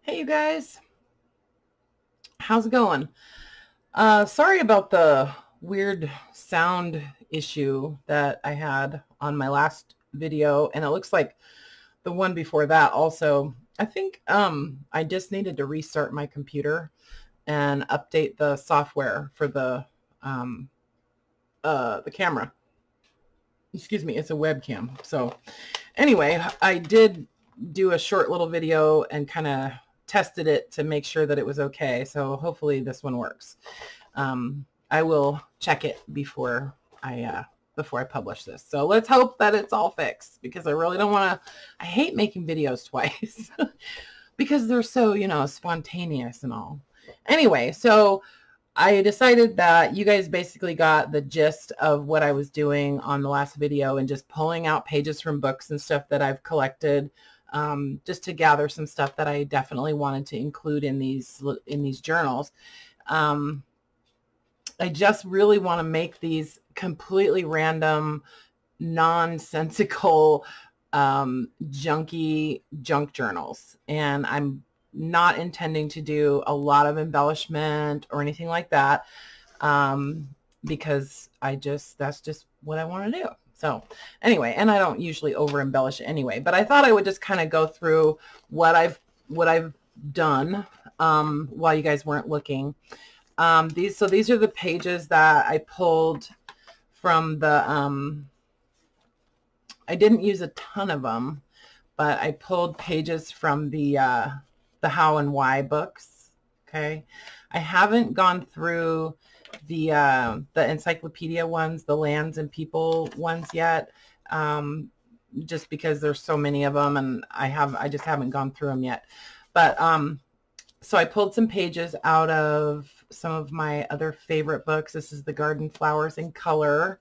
Hey you guys, how's it going? Sorry about the weird sound issue that I had on my last video, and it looks like the one before that also. I think I just needed to restart my computer and update the software for the camera. Excuse me, it's a webcam. So anyway, I did do a short little video and kind of tested it to make sure that it was okay. So hopefully this one works. I will check it before I publish this. So let's hope that it's all fixed, because I really don't want to. I hate making videos twice because they're so, spontaneous and all. Anyway, so I decided that you guys basically got the gist of what I was doing on the last video, and just pulling out pages from books and stuff that I've collected, just to gather some stuff that I definitely wanted to include in these journals. I just really want to make these completely random, nonsensical, junky junk journals, and I'm not intending to do a lot of embellishment or anything like that, because that's just what I want to do. So anyway, and I don't usually over embellish anyway, but I thought I would just kind of go through what I've done while you guys weren't looking. These are the pages that I pulled from the I didn't use a ton of them, but I pulled pages from the How and Why books. Okay, I haven't gone through the encyclopedia ones, the Lands and People ones yet, just because there's so many of them, and I just haven't gone through them yet. But so I pulled some pages out of some of my other favorite books. This is the Garden Flowers in Color.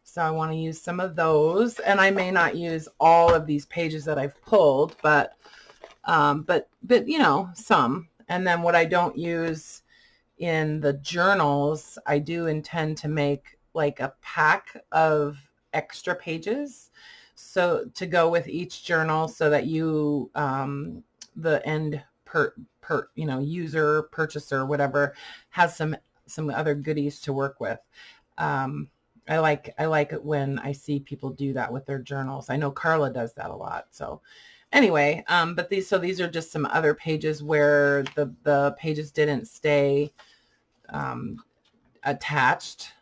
So I want to use some of those, and I may not use all of these pages that I've pulled, but some. And then what I don't use in the journals, I do intend to make like a pack of extra pages, so to go with each journal, so that you, the end user, purchaser, whatever, has some other goodies to work with. I like it when I see people do that with their journals. I know Carla does that a lot. So anyway, but these are just some other pages where the pages didn't stay attached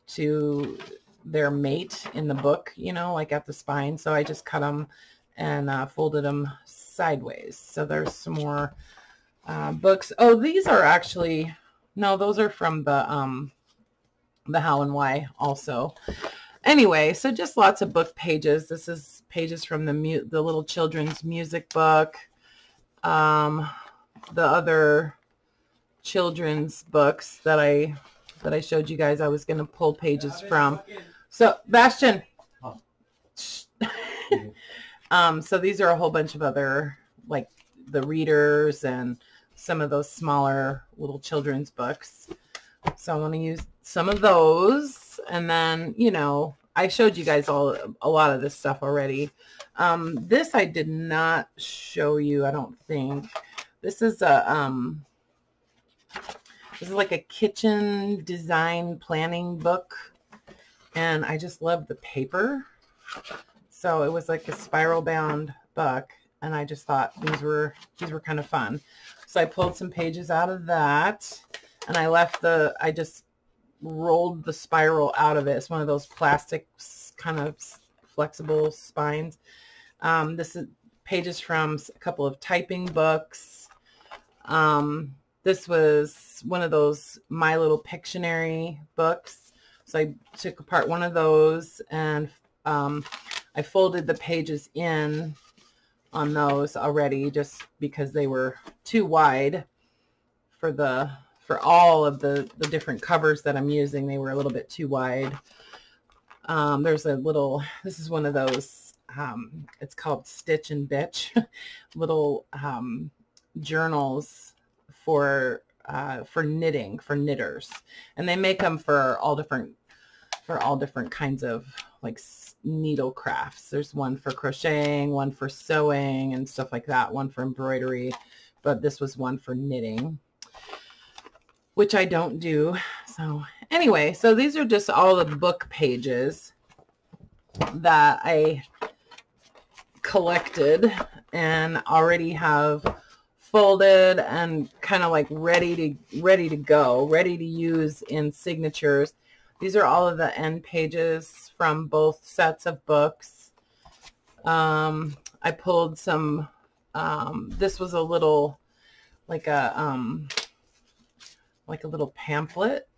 to their mate in the book, like at the spine. So I just cut them and folded them sideways. So there's some more books. Oh, these are actually, no, those are from the How and Why also. Anyway, so just lots of book pages. This is pages from the little children's music book, the other children's books that I showed you guys I was going to pull pages from. So Bastion, so these are a whole bunch of other, like the Readers and some of those smaller little children's books. So I want to use some of those. And then, I showed you guys a lot of this stuff already. This I did not show you, I don't think. This is like a kitchen design planning book, and I just love the paper. So it was like a spiral bound book, and I just thought these were kind of fun. So I pulled some pages out of that, and I just rolled the spiral out of it. It's one of those plastic kind of flexible spines. This is pages from a couple of typing books. This was one of those My Little Pictionary books. So I took apart one of those, and I folded the pages in on those already, just because they were too wide for all of the different covers that I'm using. They were a little bit too wide. There's a little, this is one of those, it's called Stitch and Bitch, little journals for knitting, for knitters. And they make them for all different kinds of like needle crafts. There's one for crocheting, one for sewing and stuff like that, one for embroidery, but this was one for knitting, which I don't do. So anyway, so these are just all the book pages that I collected and already have folded and kind of like ready to go, ready to use in signatures. These are all of the end pages from both sets of books. I pulled some, this was a little, like a little pamphlet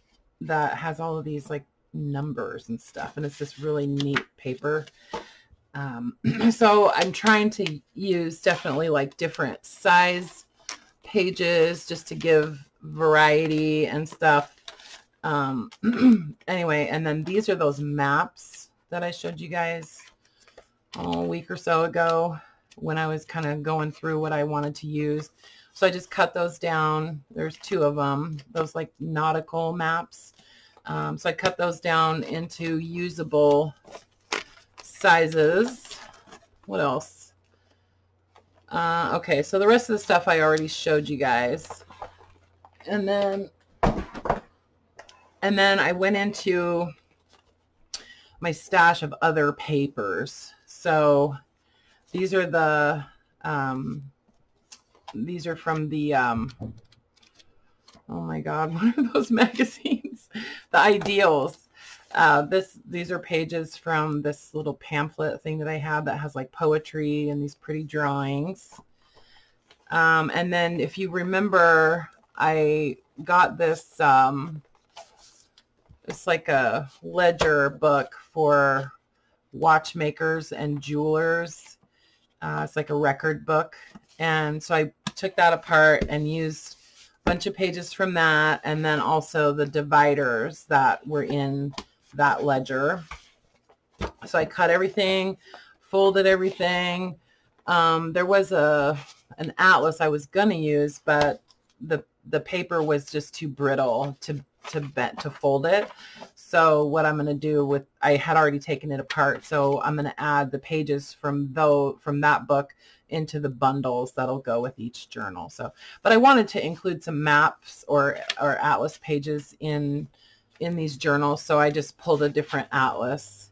that has all of these like numbers and stuff, and it's this really neat paper. So I'm trying to use definitely like different size pages just to give variety and stuff. Anyway, and then these are those maps that I showed you guys a week or so ago when I was kind of going through what I wanted to use. So I just cut those down. There's 2 of them, those like nautical maps. So I cut those down into usable sizes. What else? Okay, so the rest of the stuff I already showed you guys. And then I went into my stash of other papers. So these are the these are from the oh my god, what are those magazines? The Ideals. These are pages from this little pamphlet thing that I have that has like poetry and these pretty drawings. And then if you remember, I got this, it's like a ledger book for watchmakers and jewelers. It's like a record book. And so I took that apart and used a bunch of pages from that, and then also the dividers that were in that ledger. So I cut everything, folded everything. There was an atlas I was going to use, but the paper was just too brittle to fold it. So what I'm going to do I had already taken it apart, so I'm going to add the pages from that book into the bundles that'll go with each journal. So, but I wanted to include some maps or atlas pages in these journals, so I just pulled a different atlas.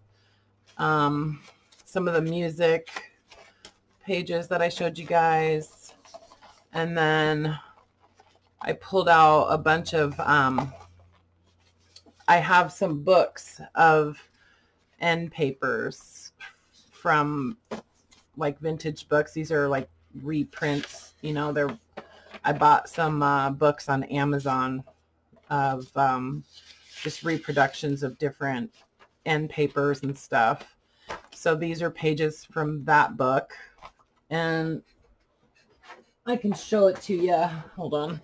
Some of the music pages that I showed you guys, and then I pulled out a bunch of I have some books of end papers from like vintage books. These are like reprints, you know. I bought some books on Amazon of just reproductions of different end papers and stuff. So these are pages from that book, and I can show it to you. Hold on.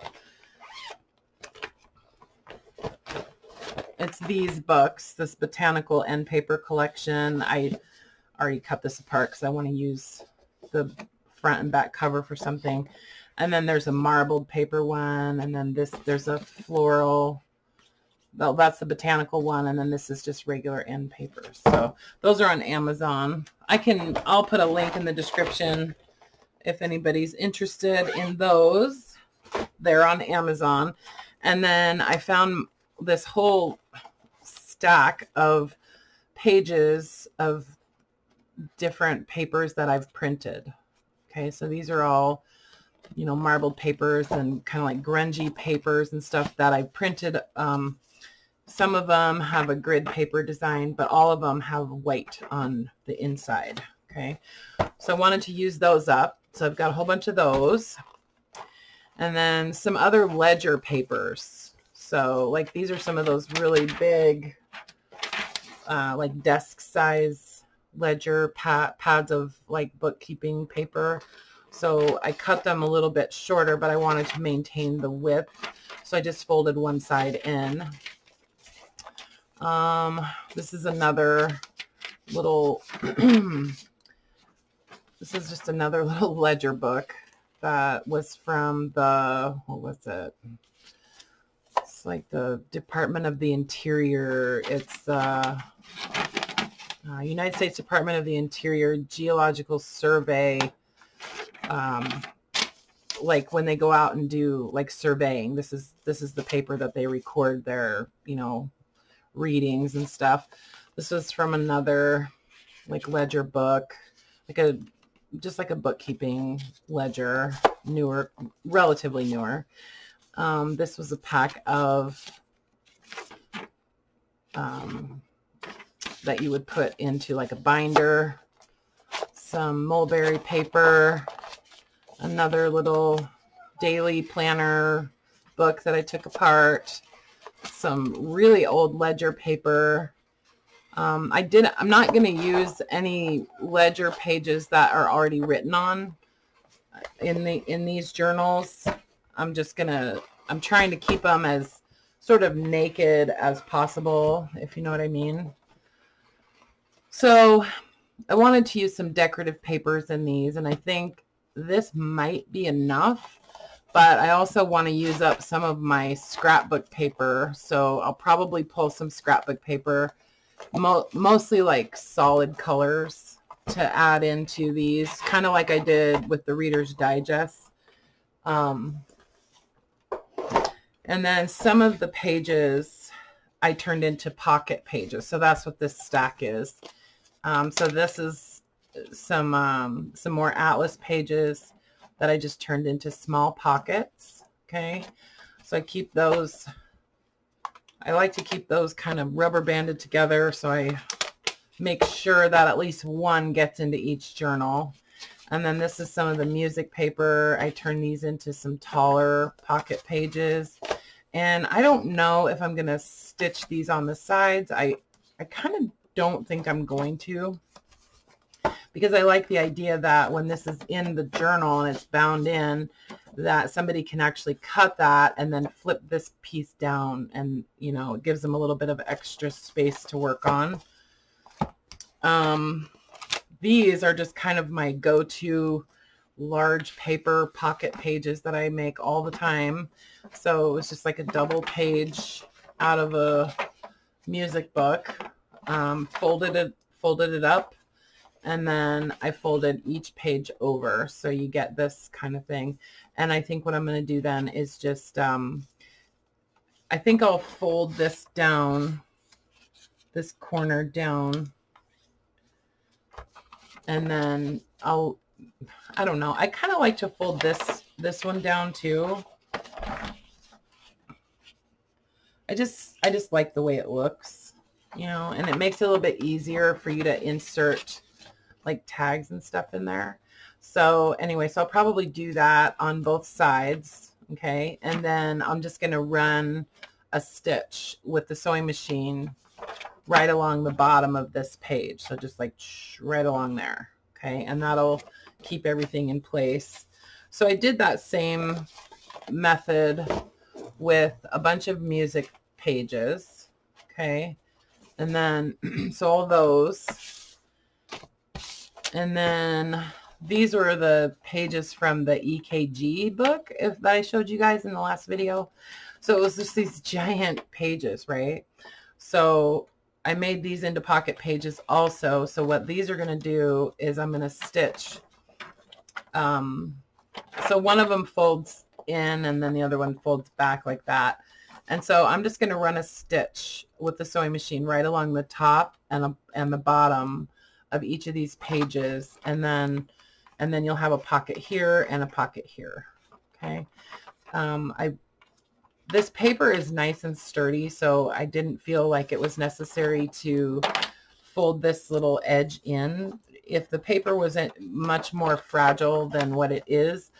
It's these books, this botanical end paper collection. I already cut this apart because I want to use the front and back cover for something. And then there's a marbled paper one, and then there's a floral. Well, that's the botanical one, and then this is just regular end papers. So those are on Amazon. I'll put a link in the description if anybody's interested in those. They're on Amazon. And then I found this whole stack of pages of different papers that I've printed. Okay, so these are all, you know, marbled papers and kind of like grungy papers and stuff that I printed. Some of them have a grid paper design, but all of them have white on the inside. Okay, so I wanted to use those up. So I've got a whole bunch of those. And then some other ledger papers. So like these are some of those really big, like desk size ledger pads of like bookkeeping paper. So I cut them a little bit shorter, but I wanted to maintain the width. So I just folded one side in. This is another little, this is just another little ledger book that was from the, what was it? It's like the Department of the Interior. It's United States Department of the Interior Geological Survey like when they go out and do like surveying. This is the paper that they record their, you know, readings and stuff. This was from another like ledger book, like just like a bookkeeping ledger, newer, relatively newer. This was a pack of that you would put into like a binder, some mulberry paper, another little daily planner book that I took apart, some really old ledger paper. I'm not going to use any ledger pages that are already written on in these journals. I'm trying to keep them as sort of naked as possible, if you know what I mean. So I wanted to use some decorative papers in these, and I think this might be enough, but I also want to use up some of my scrapbook paper. So I'll probably pull some scrapbook paper, mostly like solid colors, to add into these, kind of like I did with the Reader's Digest. And then some of the pages I turned into pocket pages. So that's what this stack is. So this is some more atlas pages that I just turned into small pockets. Okay. So I keep those, I like to keep those kind of rubber banded together. So I make sure that at least one gets into each journal. And then this is some of the music paper. I turn these into some taller pocket pages. And I don't know if I'm going to stitch these on the sides. I kind of don't think I'm going to, because I like the idea that when this is in the journal and it's bound in, that somebody can actually cut that and then flip this piece down, and, you know, it gives them a little bit of extra space to work on. These are just kind of my go-to large paper pocket pages that I make all the time. So it was just like a double page out of a music book, folded it up, and then I folded each page over. So you get this kind of thing. And I think what I'm going to do then is just, I think I'll fold this down, this corner down, and then I don't know. I kind of like to fold this one down too. I just like the way it looks, you know, and it makes it a little bit easier for you to insert like tags and stuff in there. So anyway, so I'll probably do that on both sides. Okay. And then I'm just going to run a stitch with the sewing machine right along the bottom of this page. So just like right along there. Okay. And that'll keep everything in place. So I did that same method with a bunch of music pages. Okay. And then, so all those, and then these were the pages from the EKG book that I showed you guys in the last video. So it was just these giant pages, right? So I made these into pocket pages also. So what these are going to do is I'm going to stitch. So one of them folds in and then the other one folds back like that. And so I'm just going to run a stitch with the sewing machine right along the top and the bottom of each of these pages. And then you'll have a pocket here and a pocket here. Okay. This paper is nice and sturdy, so I didn't feel like it was necessary to fold this little edge in. If the paper wasn't much more fragile than what it is,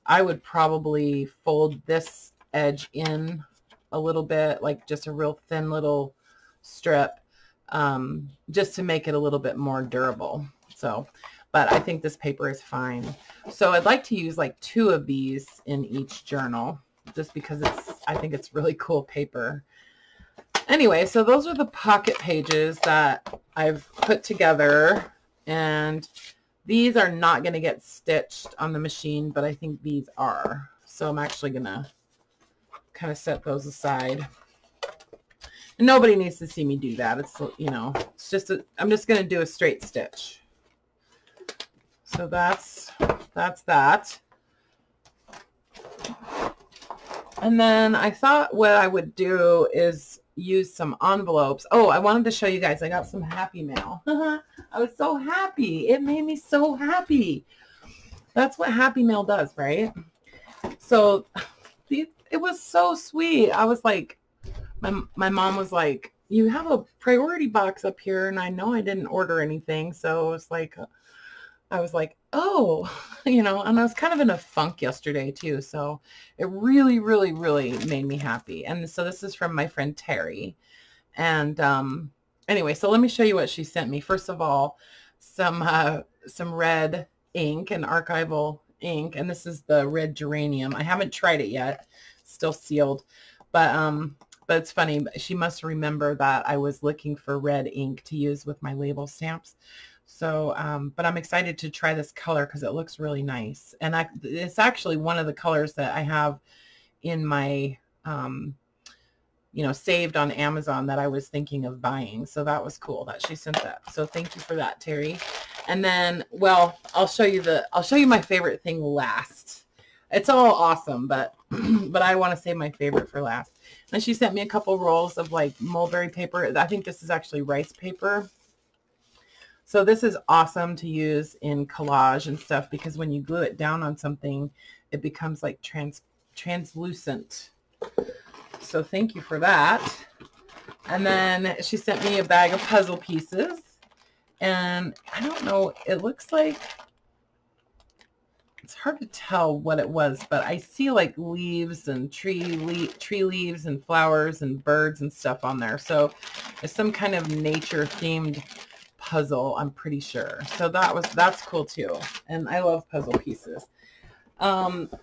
I would probably fold this edge in a little bit, like just a real thin little strip, just to make it a little bit more durable. So, but I think this paper is fine. So I'd like to use like 2 of these in each journal, just because I think it's really cool paper. Anyway, so those are the pocket pages that I've put together, and these are not going to get stitched on the machine, but I think these are. So I'm actually going to kind of set those aside. And nobody needs to see me do that. It's, you know, it's just I'm just going to do a straight stitch. So that's that. And then I thought what I would do is use some envelopes. Oh, I wanted to show you guys. I got some Happy Mail. I was so happy. It made me so happy. That's what Happy Mail does, right? So it was so sweet. I was like, my mom was like, you have a priority box up here, and I know I didn't order anything. So I was like, oh, you know, and I was kind of in a funk yesterday too. So it really, really, really made me happy. And so this is from my friend Terry. And anyway, so let me show you what she sent me. First of all, some red ink and archival ink. And this is the red geranium. I haven't tried it yet. Still sealed. But it's funny. She must remember that I was looking for red ink to use with my label stamps. So, but I'm excited to try this color because it looks really nice. And it's actually one of the colors that I have in my, you know, saved on Amazon that I was thinking of buying. So that was cool that she sent that. So thank you for that, Terry. And then, well, I'll show you my favorite thing last. It's all awesome, but, but I want to save my favorite for last. And she sent me a couple rolls of like mulberry paper. I think this is actually rice paper. So this is awesome to use in collage and stuff because when you glue it down on something, it becomes like translucent. So thank you for that. And then she sent me a bag of puzzle pieces. And I don't know, it looks like, it's hard to tell what it was, but I see like leaves and tree leaves and flowers and birds and stuff on there. So it's some kind of nature themed puzzle, I'm pretty sure. So that's cool too. And I love puzzle pieces.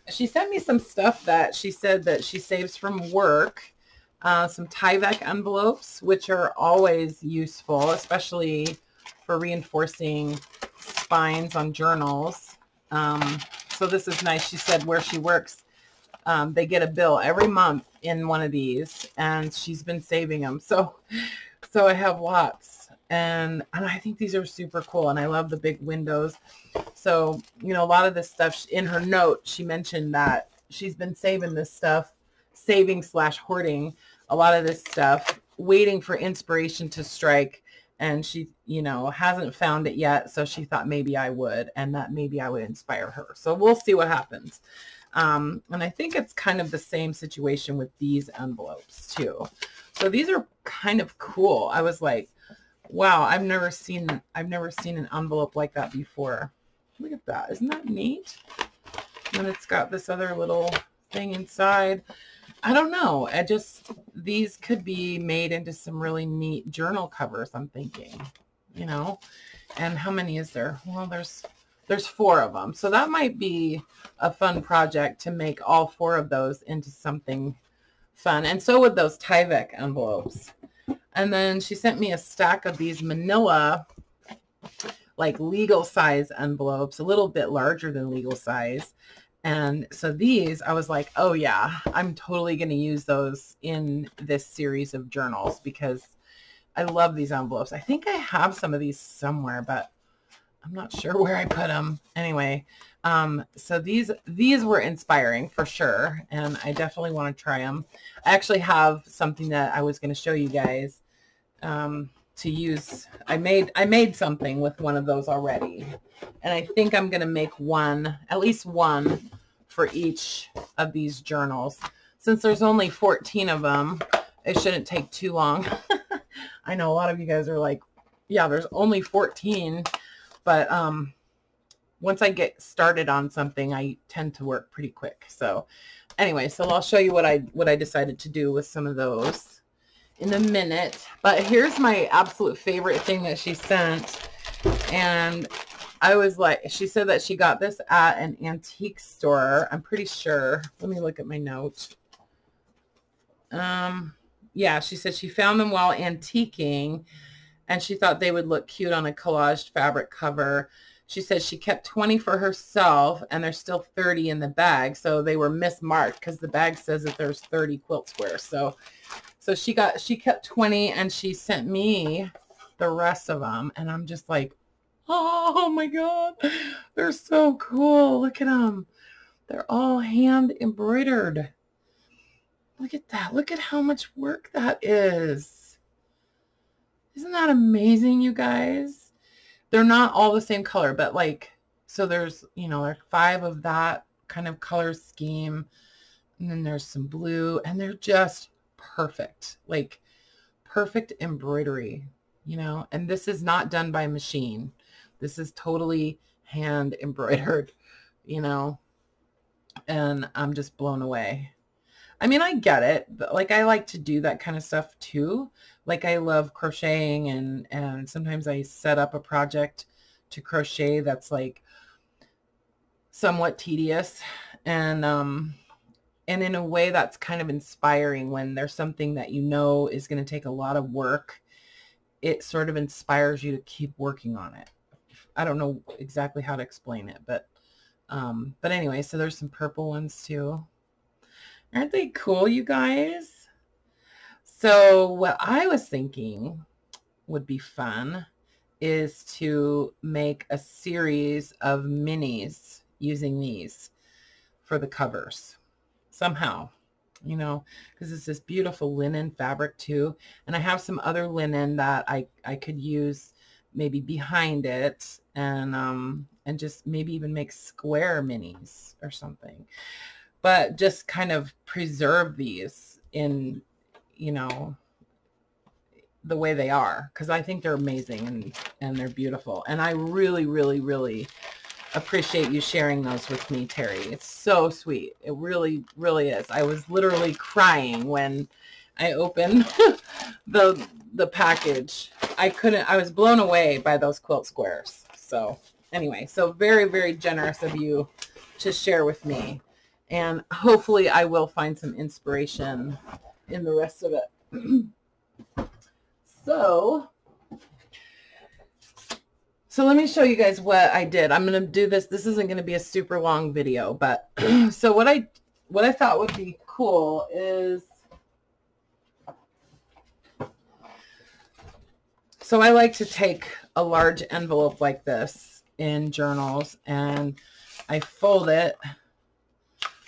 She sent me some stuff that she said that she saves from work. Some Tyvek envelopes, which are always useful, especially for reinforcing spines on journals. So this is nice. She said where she works, they get a bill every month in one of these, and she's been saving them. So I have lots. And I think these are super cool, and I love the big windows. So, you know, a lot of this stuff in her note, she mentioned that she's been saving this stuff, saving/hoarding a lot of this stuff, waiting for inspiration to strike. And she, you know, hasn't found it yet. So she thought maybe I would, and that maybe I would inspire her. So we'll see what happens. And I think it's kind of the same situation with these envelopes too. So these are kind of cool. I was like, wow, I've never seen an envelope like that before. Look at that. Isn't that neat? And it's got this other little thing inside. I don't know. These could be made into some really neat journal covers, I'm thinking, you know. And how many is there? Well, there's 4 of them. So that might be a fun project to make all 4 of those into something fun. And so would those Tyvek envelopes. And then she sent me a stack of these manila, like legal size envelopes, a little bit larger than legal size. And so these, I was like, oh yeah, I'm totally going to use those in this series of journals because I love these envelopes. I think I have some of these somewhere, but I'm not sure where I put them. Anyway, so these were inspiring for sure, and I definitely want to try them. I actually have something that I was going to show you guys to use. I made something with one of those already, and I think I'm going to make one, at least one, for each of these journals. Since there's only 14 of them, it shouldn't take too long. I know a lot of you guys are like, yeah, there's only 14. But once I get started on something, I tend to work pretty quick. So anyway, so I'll show you what I decided to do with some of those in a minute. But here's my absolute favorite thing that she sent. And I was like, she said that she got this at an antique store. I'm pretty sure. Let me look at my note. Yeah, she said she found them while antiquing, and she thought they would look cute on a collaged fabric cover. She said she kept 20 for herself, and there's still 30 in the bag. So they were mismarked because the bag says that there's 30 quilt squares. So she kept 20, and she sent me the rest of them. And I'm just like, oh my God, they're so cool. Look at them. They're all hand embroidered. Look at that. Look at how much work that is. Isn't that amazing, you guys? They're not all the same color, but like, so there's, you know, like 5 of that kind of color scheme. And then there's some blue, and they're just perfect, like perfect embroidery, you know, and this is not done by machine. This is totally hand embroidered, you know, and I'm just blown away. I mean, I get it, but like, I like to do that kind of stuff too. Like, I love crocheting, and sometimes I set up a project to crochet that's like somewhat tedious, and in a way that's kind of inspiring. When there's something that you know is going to take a lot of work, it sort of inspires you to keep working on it. I don't know exactly how to explain it, but anyway, so there's some purple ones too. Aren't they cool, you guys? So what I was thinking would be fun is to make a series of minis using these for the covers somehow, you know, because it's this beautiful linen fabric too. And I have some other linen that I could use maybe behind it, and just maybe even make square minis or something, but just kind of preserve these in, you know, the way they are, because I think they're amazing, and they're beautiful. And I really, really, really appreciate you sharing those with me, Terry. It's so sweet. It really, really is. I was literally crying when I opened the package. I was blown away by those quilt squares. So anyway, so very, very generous of you to share with me. And hopefully I will find some inspiration in the rest of it. So let me show you guys what I did. I'm going to do this. This isn't going to be a super long video, but so what I thought would be cool is, so I like to take a large envelope like this in journals, and I fold it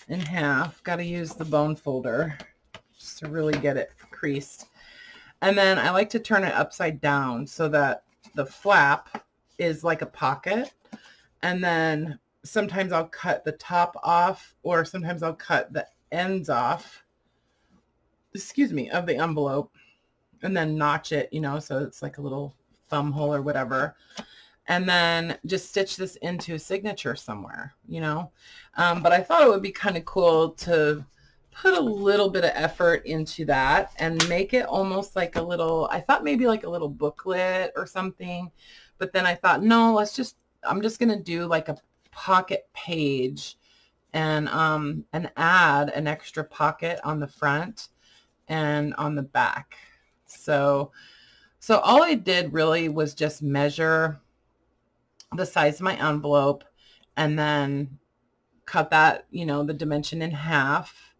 in half. Got to use the bone folder just to really get it creased. And then I like to turn it upside down so that the flap is like a pocket. And then sometimes I'll cut the top off, or sometimes I'll cut the ends off, excuse me, of the envelope, and then notch it, you know, so it's like a little thumb hole or whatever. And then just stitch this into a signature somewhere, you know. But I thought it would be kind of cool to put a little bit of effort into that and make it almost like a little, I thought maybe like a little booklet or something. But then I thought, no, I'm just going to do like a pocket page, and add an extra pocket on the front and on the back. So all I did really was just measure the size of my envelope, and then cut that, you know, the dimension in half,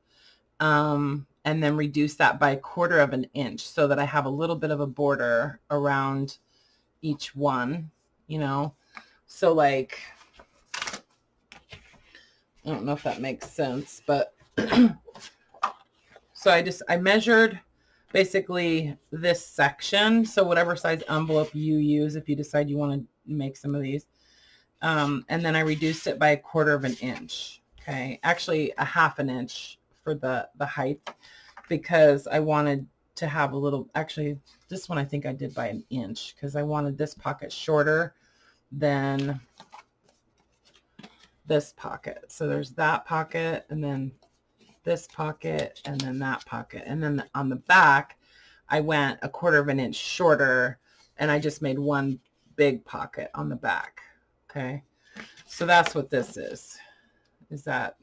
and then reduce that by 1/4 of an inch so that I have a little bit of a border around each one, you know. So like, I don't know if that makes sense, but so I measured basically this section. So whatever size envelope you use, if you decide you want to make some of these, and then I reduced it by 1/4 of an inch. Okay, actually a 1/2 an inch for the height, because I wanted to have a little, actually this one I think I did by 1 inch, because I wanted this pocket shorter than this pocket. So there's that pocket, and then this pocket, and then that pocket, and then on the back I went 1/4 of an inch shorter, and I just made one big pocket on the back. Okay, so that's what this is that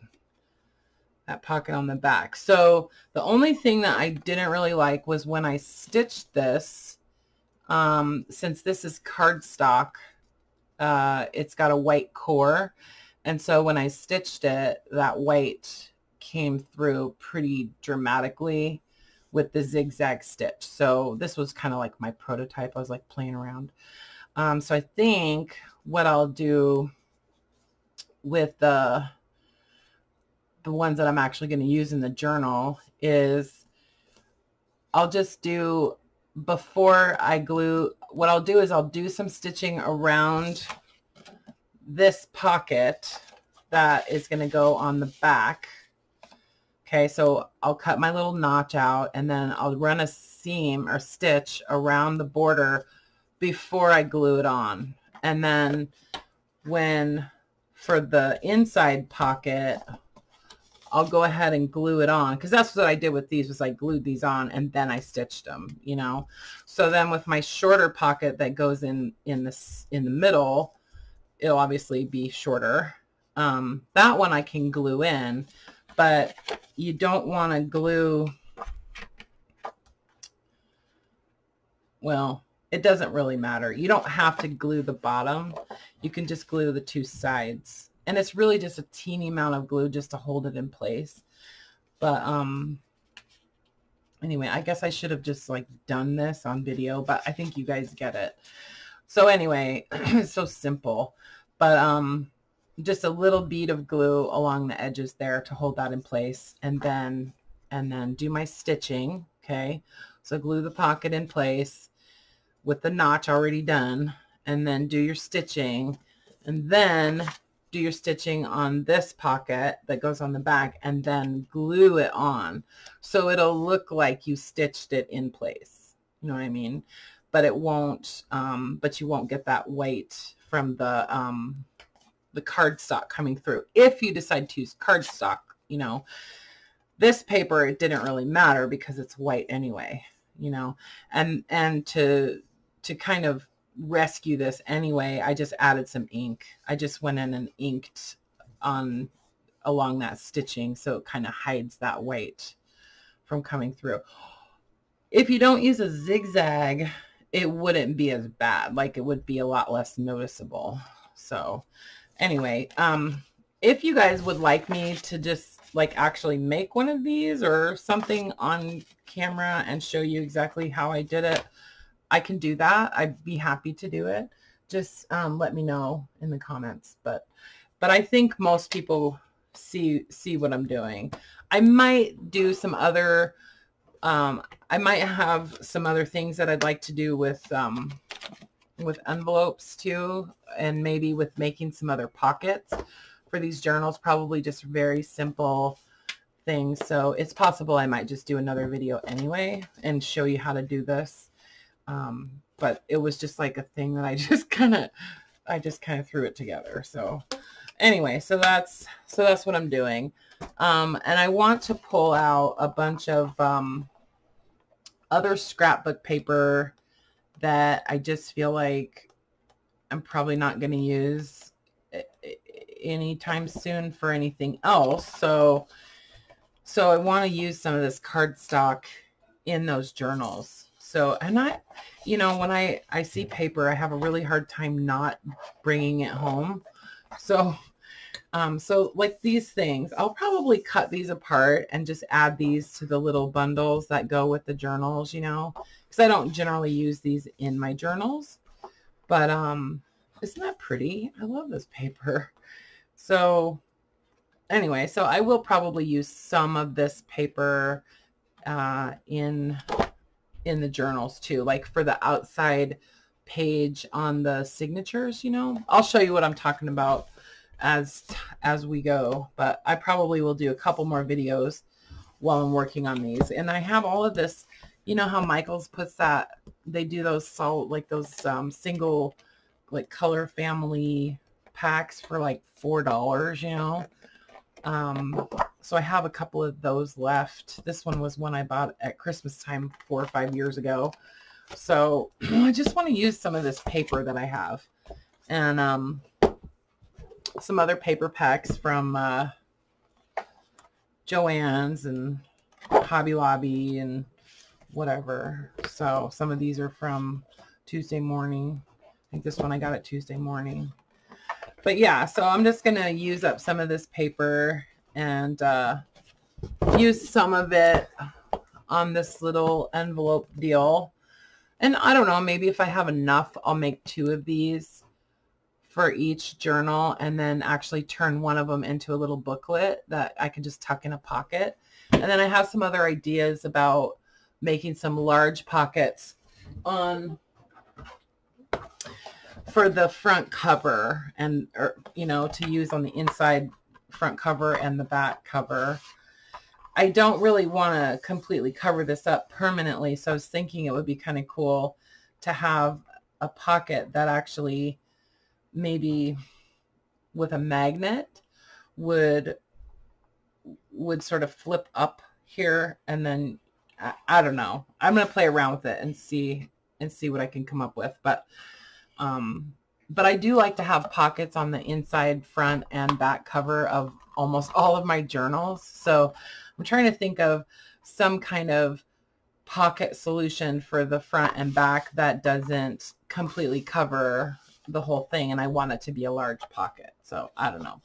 pocket on the back. So the only thing that I didn't really like was when I stitched this, since this is cardstock, it's got a white core, and so when I stitched it, that white came through pretty dramatically with the zigzag stitch. So this was kind of like my prototype. I was like playing around. So I think what I'll do with the the ones that I'm actually going to use in the journal, is I'll just do, before I glue, what I'll do is I'll do some stitching around this pocket that is going to go on the back. Okay, so I'll cut my little notch out, and then I'll run a seam or stitch around the border before I glue it on. And then for the inside pocket, I'll go ahead and glue it on, because that's what I did with these, was I glued these on and then I stitched them, you know. So then with my shorter pocket that goes in the middle, it'll obviously be shorter. That one I can glue in, but you don't want to glue, well, it doesn't really matter. You don't have to glue the bottom. You can just glue the two sides. And it's really just a teeny amount of glue just to hold it in place. But anyway, I guess I should have just like done this on video, but I think you guys get it. So anyway, it's so simple. But just a little bead of glue along the edges there to hold that in place, and then do my stitching. Okay, so glue the pocket in place with the notch already done, and then do your stitching, and then do your stitching on this pocket that goes on the back, and then glue it on so it'll look like you stitched it in place. You know what I mean? But it won't, but you won't get that weight from the cardstock coming through. If you decide to use cardstock, you know, this paper, it didn't really matter because it's white anyway, you know, and to kind of rescue this anyway, I just added some ink. I just went in and inked along that stitching, so it kind of hides that weight from coming through. If you don't use a zigzag, it wouldn't be as bad. Like, it would be a lot less noticeable. So anyway, if you guys would like me to just like actually make one of these or something on camera and show you exactly how I did it, I can do that. I'd be happy to do it. Just let me know in the comments. But I think most people see what I'm doing. I might do some other, I might have some other things that I'd like to do with envelopes too, and maybe with making some other pockets for these journals, probably just very simple things. So it's possible I might just do another video anyway and show you how to do this. But it was just like a thing that I just kind of threw it together. So anyway, so that's what I'm doing. And I want to pull out a bunch of other scrapbook paper that I just feel like I'm probably not going to use anytime soon for anything else. So I want to use some of this cardstock in those journals. So, and you know, when I see paper, I have a really hard time not bringing it home. So, so like these things, I'll probably cut these apart and just add these to the little bundles that go with the journals, you know, because I don't generally use these in my journals. But isn't that pretty? I love this paper. So anyway, so I will probably use some of this paper in the journals too, like for the outside page on the signatures, you know. I'll show you what I'm talking about as we go, but I probably will do a couple more videos while I'm working on these. And I have all of this, you know how Michaels puts that, they do those single like color family packs for like $4, you know. So I have a couple of those left. This one was one I bought at Christmas time 4 or 5 years ago. So I just want to use some of this paper that I have, and some other paper packs from Joann's and Hobby Lobby and whatever. So some of these are from Tuesday Morning. I think this one I got at Tuesday Morning. But yeah, so I'm just going to use up some of this paper and use some of it on this little envelope deal. And I don't know, maybe if I have enough, I'll make 2 of these for each journal, and then actually turn one of them into a little booklet that I can just tuck in a pocket. And then I have some other ideas about making some large pockets for the front cover, and you know, to use on the inside front cover and the back cover. I don't really want to completely cover this up permanently, so I was thinking it would be kind of cool to have a pocket that actually maybe with a magnet would sort of flip up here, and then I don't know. I'm going to play around with it and see what I can come up with. But I do like to have pockets on the inside, front, and back cover of almost all of my journals. So I'm trying to think of some kind of pocket solution for the front and back that doesn't completely cover the whole thing, and I want it to be a large pocket. So I don't know.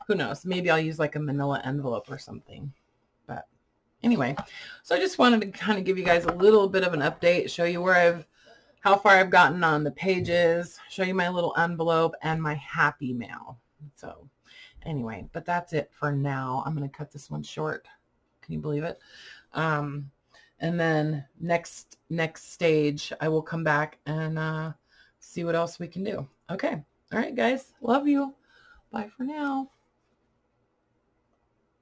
Who knows? Maybe I'll use like a manila envelope or something. But anyway, so I just wanted to kind of give you guys a little bit of an update, show you how far I've gotten on the pages, show you my little envelope and my happy mail. So anyway, but that's it for now. I'm going to cut this one short. Can you believe it? And then next stage, I will come back and see what else we can do. Okay. All right, guys. Love you. Bye for now.